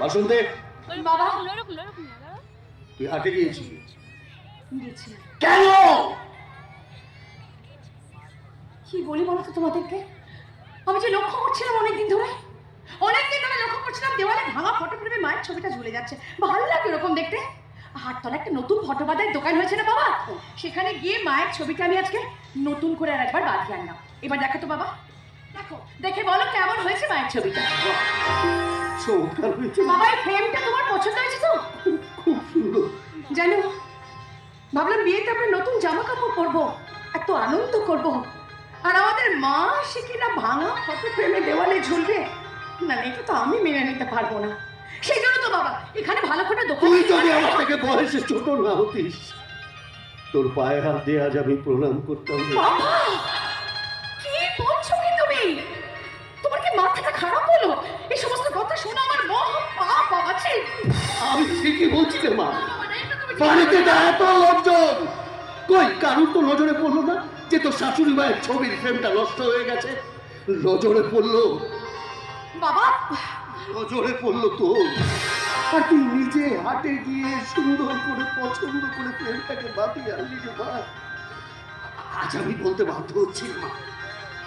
বাসন্তী, বাবা তুই হাটে গিয়েছিলি কেন? কি বলি বলো তো তোমাদেরকে? আমি যে লক্ষ্য করছিলাম অনেকদিন ধরে লক্ষ্য করছিলাম দেওয়ালে ভাঙা ফটো ফ্রেমে মায়ের ছবিটা ঝুলে যাচ্ছে, ভালো লাগে এরকম দেখতে। হাটতলা একটা নতুন ফটো বাঁধার দোকান হয়েছে না বাবা, সেখানে গিয়ে মায়ের ছবিটা আমি আজকে নতুন করে আর একবার বাঁধিয়ে আনলাম। এবার দেখো তো বাবা, দেখো, দেখে বলো কেমন হয়েছে মায়ের ছবিটা। বাবা এই ফ্রেমটা তোমার পছন্দ হয়েছে তো? খুব সুন্দর। জানো, ভাবলাম বিয়েতে আমরা নতুন জামা কাপড় পরবো, এত আনন্দ করব, আর আমাদের মা সে কিনা ভাঙা ফটো ফ্রেমে দেওয়ালে ঝুলবে। না এটা তো আমি মেনে নিতে পারবো না। সেই জন্য তো বাবা এখানে ভালো করে দোকান। তুই যদি আমার থেকে বয়সে ছোট না হতিস, তোর পায়ে হাত দিয়ে আজ আমি প্রণাম করতাম। বাবা কি বলছো কি তুমি? তোমার কি মাথাটা খারাপ হলো? এই সমস্ত কথা শোনা আমার পাপ আছে। আমি ঠিকই বলছি রে মা, বাড়িতে এত লোকজন, কই কারুর তো নজরে পড়লো না যে তোর শাশুড়ি মায়ের ছবির ফ্রেমটা নষ্ট হয়ে গেছে? নজরে পড়লো বাবা, নজরে পড়লো তো। আর তুই নিজে হাটে গিয়ে সুন্দর করে পছন্দ করে ফ্রেমটাকে বাঁধিয়ে আনলি রে মা। আজ আমি বলতে বাধ্য হচ্ছি মা,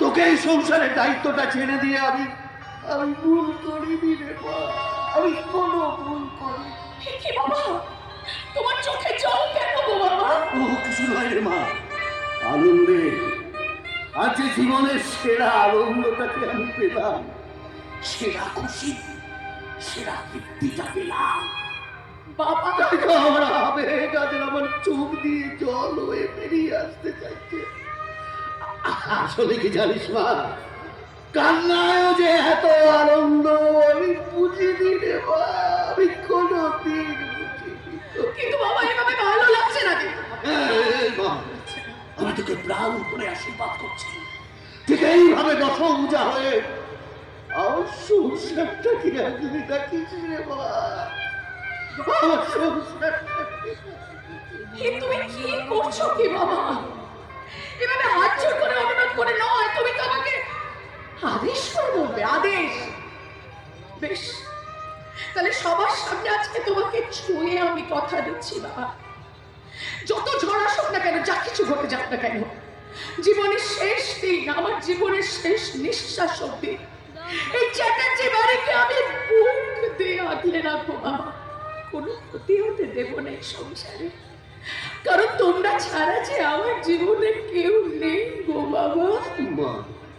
তোকে এই সংসারের দায়িত্বটা ছেড়ে দিয়ে আমি ভুল করিনি রে মা, আমি কোনো ভুল করি। কি বাবা, তোমার চোখে জল কেন গো বাবা? ও কিছু নয় রে মা, আনন্দে। আজ জীবনের সেরা আনন্দটাকে আমি পেলাম, সেরা খুশি, সেরা তৃপ্তিটা পেলাম বাবা। আমার আবেগ আজ আমার চোখ দিয়ে জল হয়ে বেরিয়ে আসতে চাইছে। আসলে কি জানিস মা, কান্নায়ও যে এত আনন্দ আমি বুঝিনি রে মা, আমি কোনোদিন বুঝিনি। কিন্তু বাবা এভাবে ভালো লাগছে না। আমি তোকে প্রাণ করে আশীর্বাদ করছি, ঠিক এইভাবে দশভূজা হয়ে আমার সংসারটাকে একদিন ডাকিস রে মা, আমার সংসারটাকে। তুমি কি করছো কি বাবা? এভাবে হাত জোর করে অনুরোধ করে নয়, তুমি তো আমাকে আদেশ করে বলবে, আদেশ। বেশ, তাহলে সবার সামনে আজকে তোমাকে ছুঁয়ে আমি কথা দিচ্ছি বাবা, যত ঝড় আসুক না কেন, যা কিছু ঘটে যাক না কেন, জীবনের শেষ দিন, আমার জীবনের শেষ নিঃশ্বাস অব্দি এই চ্যাটার্জি বাড়িকে আমি বুক দিয়ে আগলে রাখবো বাবা। কোনো ক্ষতি হতে দেব না এই সংসারে, কারণ তোমরা ছাড়া যে আমার জীবনে কেউ নেই গো বাবা,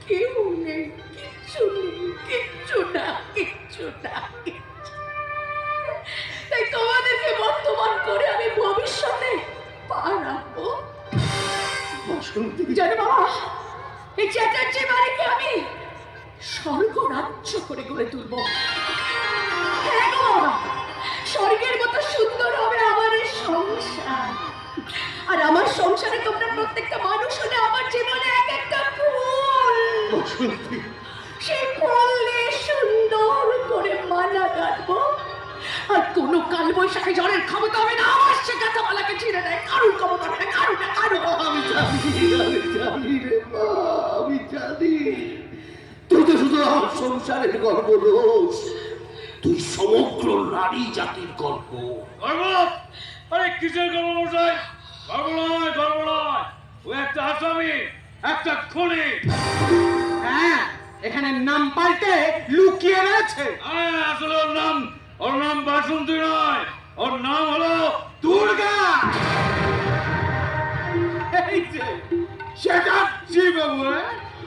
কেউ নেই, কিচ্ছু নেই, কিচ্ছু না, কিচ্ছু না। তাই তোমাদেরকে বর্তমান করে আমি ভবিষ্যতে পা রাখবো। জানো বাবা, এই চ্যাটার্জি বাড়িকে আমি স্বর্গ রাজ্য করে গড়ে তুলবো। হ্যাঁ গো বাবা, স্বর্গের মতো সুন্দর হবে আমার এই সংসার, আর আমার সংসারে তোমরা প্রত্যেকটা মানুষ হলে আমার জীবনে এক একটা ফুল, সেই ফুল দিয়ে সুন্দর করে মালা গাঁথবো। আর কোনো কাল বৈশাখী ঝড়ের ক্ষমতা হবে না আমার সে গাঁথামালাকে ছিঁড়ে দেয়, কারুর ক্ষমতা হবে না, কারুর না, কারুর। আমি জানি রে মা, আমি জানি তুই তো শুধু আমার সংসারের গর্ব রোষ, তুই সমগ্র নারী জাতির গর্ব। আরে কিসের গর্ব মশাই? গর্ব নয়, গর্ব নয়, ও একটা আসামি, একটা খুনি। হ্যাঁ, এখানে নাম পাল্টে লুকিয়ে রয়েছে। আসলে ওর নাম বাসন্তী নয়, ওর নাম হলো দুর্গা। এই যে সেটা বাবু,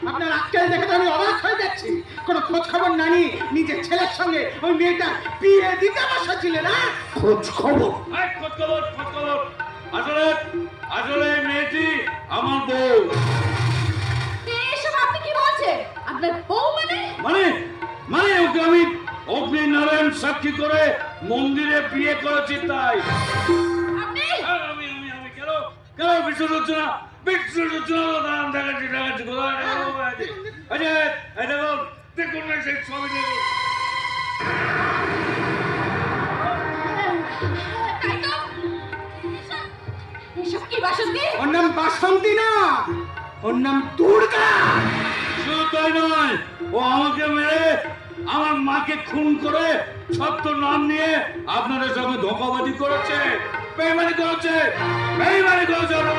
আপনার আক্কেল দেখে তো আমি অবাক হয়ে যাচ্ছি। কোনো খোঁজ খবর না নিয়ে নিজের ছেলের সঙ্গে ওই মেয়েটা বিয়ে দিতে বসেছিলেন না? খোঁজ খবর? খোঁজ খবর, খোঁজ খবর। আসলে এই মেয়েটি আমার বউ। এসব আপনি কি বলছেন? আপনার বউ মানে ওকে আমি অগ্নি নারায়ণ সাক্ষী করে মন্দিরে বিয়ে করেছি। তাই আপনি আমি কেন বিশ্বাস হচ্ছে না? বিশ্বাস হচ্ছে না? দেখাচ্ছি কোথায় দেখুন না সেই ছবি, দেখুন। এসব কি বাসন্তী? ওর নাম বাসন্তী না, ওর নাম দুর্গা। শুধু তাই নয়, ও আমাকে মেরে আমার মাকে খুন করে ছত্র নাম নিয়ে আপনাদের সঙ্গে ধোঁকাবাজি করেছে, বেইমানি করেছে, বেইমানি করেছে আমার